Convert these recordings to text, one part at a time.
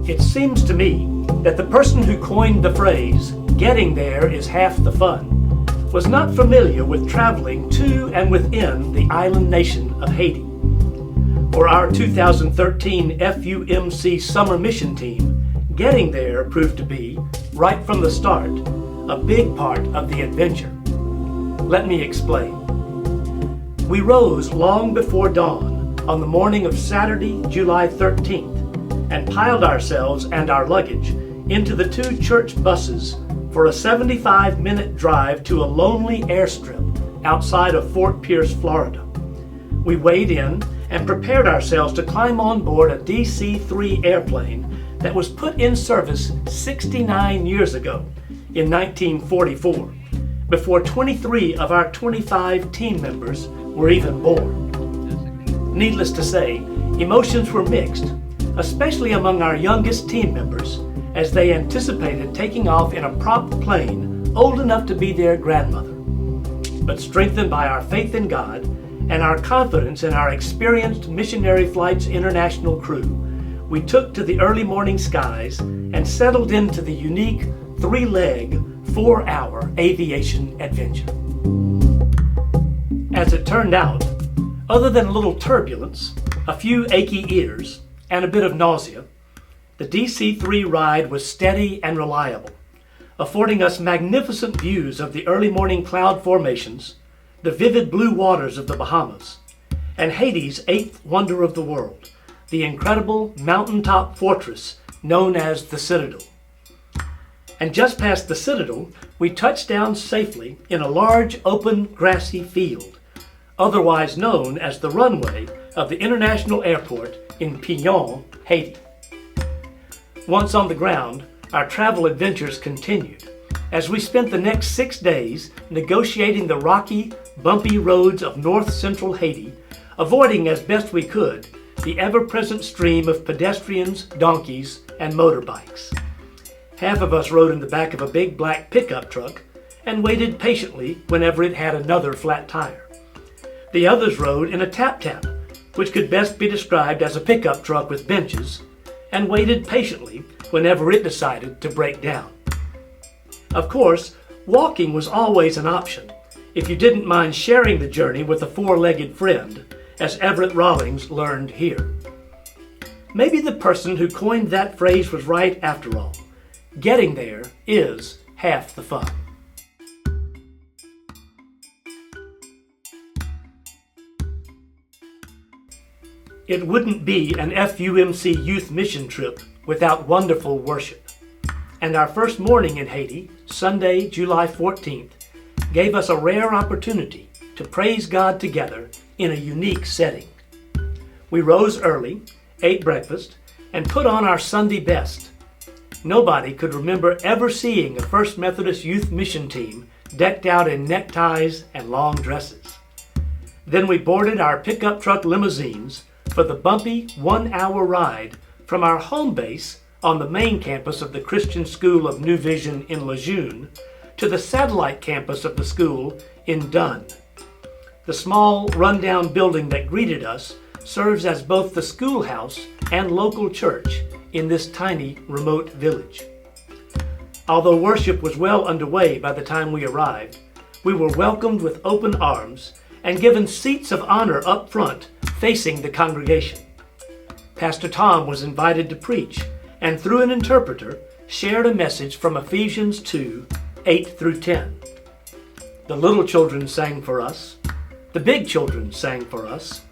It seems to me that the person who coined the phrase, "getting there is half the fun," was not familiar with traveling to and within the island nation of Haiti. For our 2013 FUMC summer mission team, getting there proved to be, right from the start, a big part of the adventure. Let me explain. We rose long before dawn on the morning of Saturday, July 13th, and piled ourselves and our luggage into the two church buses for a 75-minute drive to a lonely airstrip outside of Fort Pierce, Florida. We weighed in and prepared ourselves to climb on board a DC-3 airplane that was put in service 69 years ago in 1944, before 23 of our 25 team members were even born. Needless to say, emotions were mixed, especially among our youngest team members, as they anticipated taking off in a prop plane old enough to be their grandmother. But strengthened by our faith in God and our confidence in our experienced Missionary Flights International crew, we took to the early morning skies and settled into the unique 3-leg, 4-hour aviation adventure. As it turned out, other than a little turbulence, a few achy ears, and a bit of nausea, the DC-3 ride was steady and reliable, affording us magnificent views of the early morning cloud formations, the vivid blue waters of the Bahamas, and Haiti's eighth wonder of the world, the incredible mountaintop fortress known as the Citadel. And just past the Citadel, we touched down safely in a large open grassy field, otherwise known as the runway of the International Airport in Pillon, Haiti. Once on the ground, our travel adventures continued as we spent the next 6 days negotiating the rocky, bumpy roads of north-central Haiti, avoiding as best we could the ever-present stream of pedestrians, donkeys, and motorbikes. Half of us rode in the back of a big black pickup truck and waited patiently whenever it had another flat tire. The others rode in a tap-tap, which could best be described as a pickup truck with benches, and waited patiently whenever it decided to break down. Of course, walking was always an option, if you didn't mind sharing the journey with a 4-legged friend, as Everett Rawlings learned here. Maybe the person who coined that phrase was right after all. Getting there is half the fun. It wouldn't be an FUMC youth mission trip without wonderful worship. And our first morning in Haiti, Sunday, July 14th, gave us a rare opportunity to praise God together in a unique setting. We rose early, ate breakfast, and put on our Sunday best. Nobody could remember ever seeing a First Methodist Youth Mission team decked out in neckties and long dresses. Then we boarded our pickup truck limousines for the bumpy 1-hour ride from our home base on the main campus of the Christian School of New Vision in Lejeune to the satellite campus of the school in Dunn. The small, rundown building that greeted us serves as both the schoolhouse and local church in this tiny, remote village. Although worship was well underway by the time we arrived, we were welcomed with open arms and given seats of honor up front facing the congregation. Pastor Tom was invited to preach and through an interpreter shared a message from Ephesians 2, 8 through 10. The little children sang for us, the big children sang for us,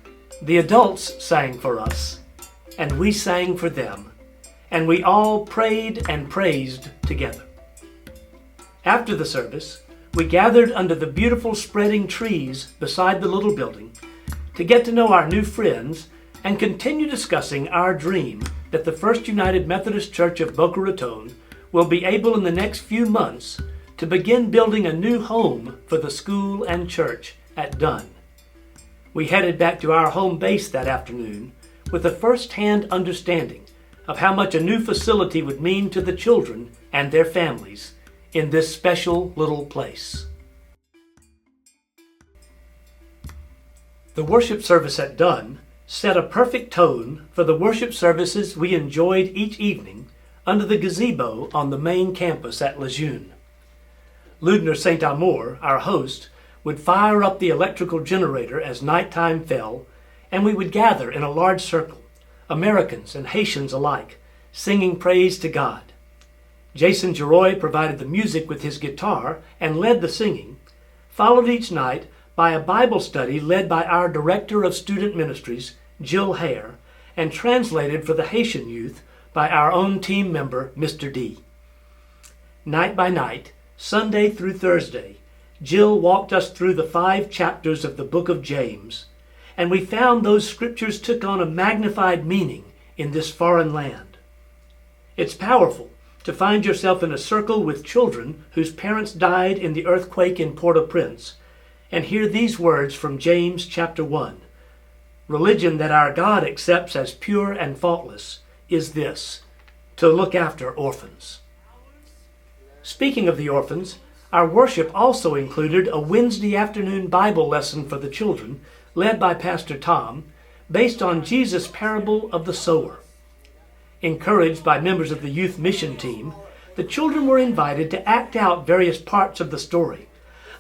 the adults sang for us, and we sang for them, and we all prayed and praised together. After the service, we gathered under the beautiful spreading trees beside the little building to get to know our new friends and continue discussing our dream that the First United Methodist Church of Boca Raton will be able in the next few months to begin building a new home for the school and church at Dunn. We headed back to our home base that afternoon with a first-hand understanding of how much a new facility would mean to the children and their families in this special little place. The worship service at Dunn set a perfect tone for the worship services we enjoyed each evening under the gazebo on the main campus at Lejeune. Lieutenant St. Amour, our host, would fire up the electrical generator as nighttime fell, and we would gather in a large circle, Americans and Haitians alike, singing praise to God. Jason Geroy provided the music with his guitar and led the singing, followed each night by a Bible study led by our Director of Student Ministries, Jill Hare, and translated for the Haitian youth by our own team member, Mr. D. Night by night, Sunday through Thursday, Jill walked us through the 5 chapters of the book of James, and we found those scriptures took on a magnified meaning in this foreign land. It's powerful to find yourself in a circle with children whose parents died in the earthquake in Port-au-Prince and hear these words from James chapter 1. Religion that our God accepts as pure and faultless is this, to look after orphans. Speaking of the orphans, our worship also included a Wednesday afternoon Bible lesson for the children, led by Pastor Tom, based on Jesus' parable of the sower. Encouraged by members of the youth mission team, the children were invited to act out various parts of the story,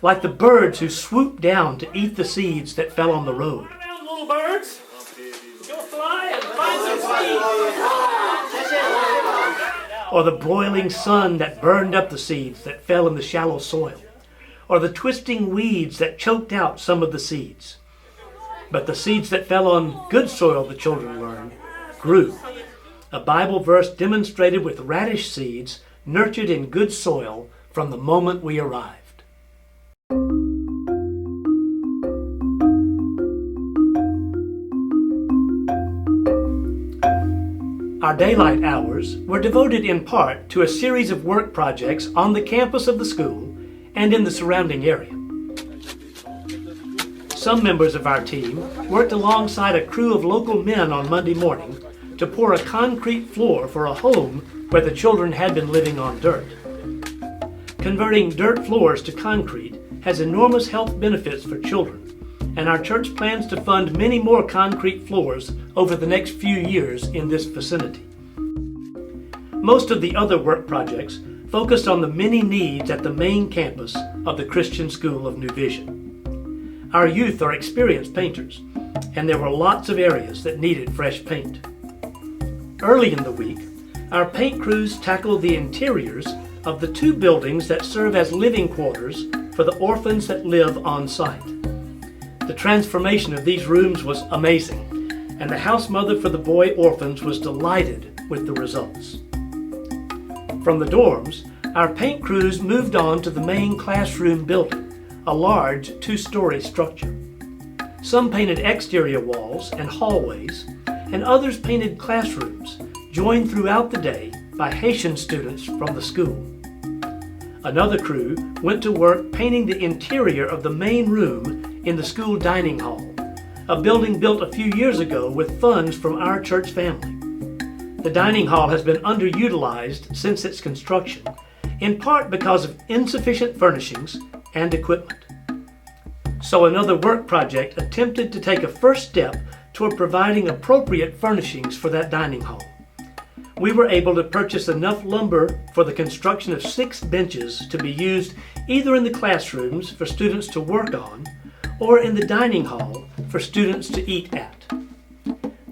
like the birds who swooped down to eat the seeds that fell on the road. Run around, little birds. Go fly and find some seeds. Or the broiling sun that burned up the seeds that fell in the shallow soil, or the twisting weeds that choked out some of the seeds. But the seeds that fell on good soil, the children learned, grew. A Bible verse demonstrated with radish seeds nurtured in good soil from the moment we arrived. Our daylight hours were devoted in part to a series of work projects on the campus of the school and in the surrounding area. Some members of our team worked alongside a crew of local men on Monday morning to pour a concrete floor for a home where the children had been living on dirt. Converting dirt floors to concrete has enormous health benefits for children, and our church plans to fund many more concrete floors over the next few years in this vicinity. Most of the other work projects focused on the many needs at the main campus of the Christian School of New Vision. Our youth are experienced painters, and there were lots of areas that needed fresh paint. Early in the week, our paint crews tackled the interiors of the 2 buildings that serve as living quarters for the orphans that live on site. The transformation of these rooms was amazing, and the house mother for the boy orphans was delighted with the results. From the dorms, our paint crews moved on to the main classroom building, a large 2-story structure. Some painted exterior walls and hallways, and others painted classrooms, joined throughout the day by Haitian students from the school. Another crew went to work painting the interior of the main room in the school dining hall, a building built a few years ago with funds from our church family. The dining hall has been underutilized since its construction, in part because of insufficient furnishings and equipment. So another work project attempted to take a first step toward providing appropriate furnishings for that dining hall. We were able to purchase enough lumber for the construction of 6 benches to be used either in the classrooms for students to work on or in the dining hall for students to eat at.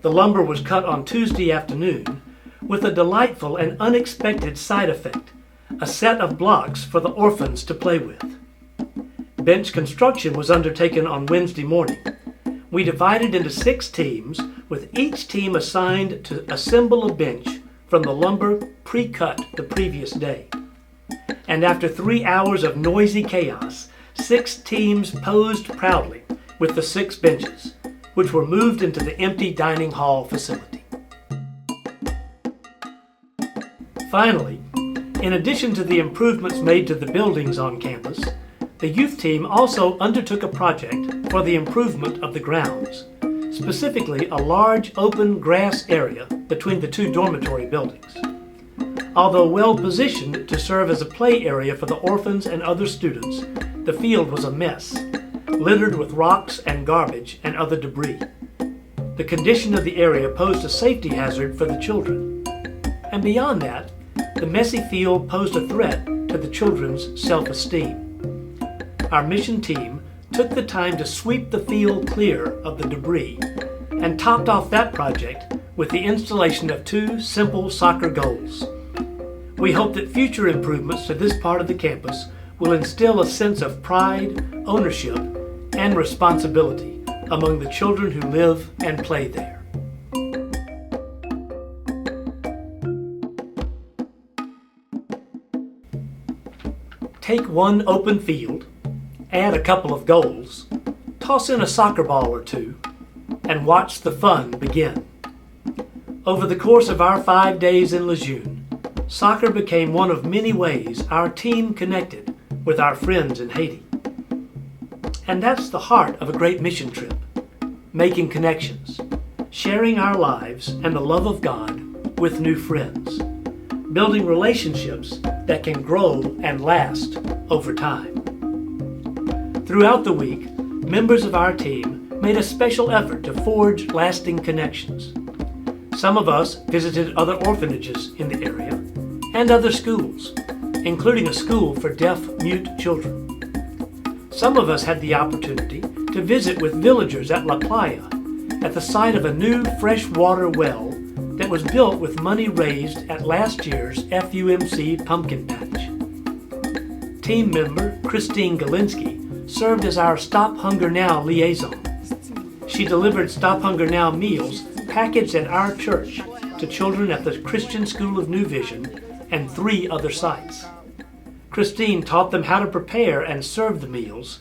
The lumber was cut on Tuesday afternoon with a delightful and unexpected side effect, a set of blocks for the orphans to play with. Bench construction was undertaken on Wednesday morning. We divided into 6 teams, with each team assigned to assemble a bench from the lumber pre-cut the previous day. And after 3 hours of noisy chaos, 6 teams posed proudly with the 6 benches, which were moved into the empty dining hall facility. Finally, in addition to the improvements made to the buildings on campus, the youth team also undertook a project for the improvement of the grounds, specifically a large open grass area between the 2 dormitory buildings. Although well positioned to serve as a play area for the orphans and other students, the field was a mess, littered with rocks and garbage and other debris. the condition of the area posed a safety hazard for the children. And beyond that, the messy field posed a threat to the children's self-esteem. Our mission team took the time to sweep the field clear of the debris and topped off that project with the installation of 2 simple soccer goals. We hope that future improvements to this part of the campus will instill a sense of pride, ownership, and responsibility among the children who live and play there. Take one open field, add a couple of goals, toss in a soccer ball or 2, and watch the fun begin. Over the course of our 5 days in Lejeune, soccer became one of many ways our team connected with our friends in Haiti. And that's the heart of a great mission trip, making connections, sharing our lives and the love of God with new friends, building relationships that can grow and last over time. Throughout the week, members of our team made a special effort to forge lasting connections. Some of us visited other orphanages in the area and other schools, including a school for deaf-mute children. Some of us had the opportunity to visit with villagers at La Playa, at the site of a new freshwater well that was built with money raised at last year's FUMC Pumpkin Patch. Team member Christine Galinsky served as our Stop Hunger Now liaison. She delivered Stop Hunger Now meals packaged at our church to children at the Christian School of New Vision and 3 other sites. Christine taught them how to prepare and serve the meals,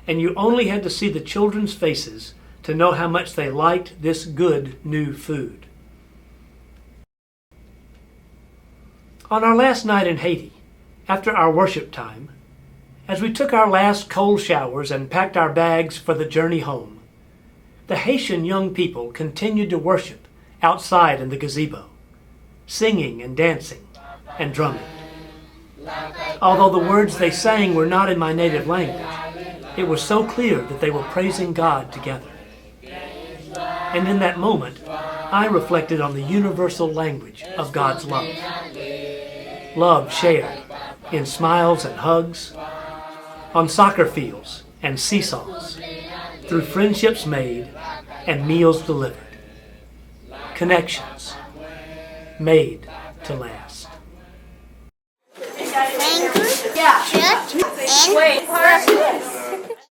and you only had to see the children's faces to know how much they liked this good new food. On our last night in Haiti, after our worship time, as we took our last cold showers and packed our bags for the journey home, the Haitian young people continued to worship outside in the gazebo, singing and dancing and drumming. Although the words they sang were not in my native language, it was so clear that they were praising God together. And in that moment, I reflected on the universal language of God's love. Love shared in smiles and hugs, on soccer fields and seesaws, through friendships made and meals delivered. Connections made to last. Church and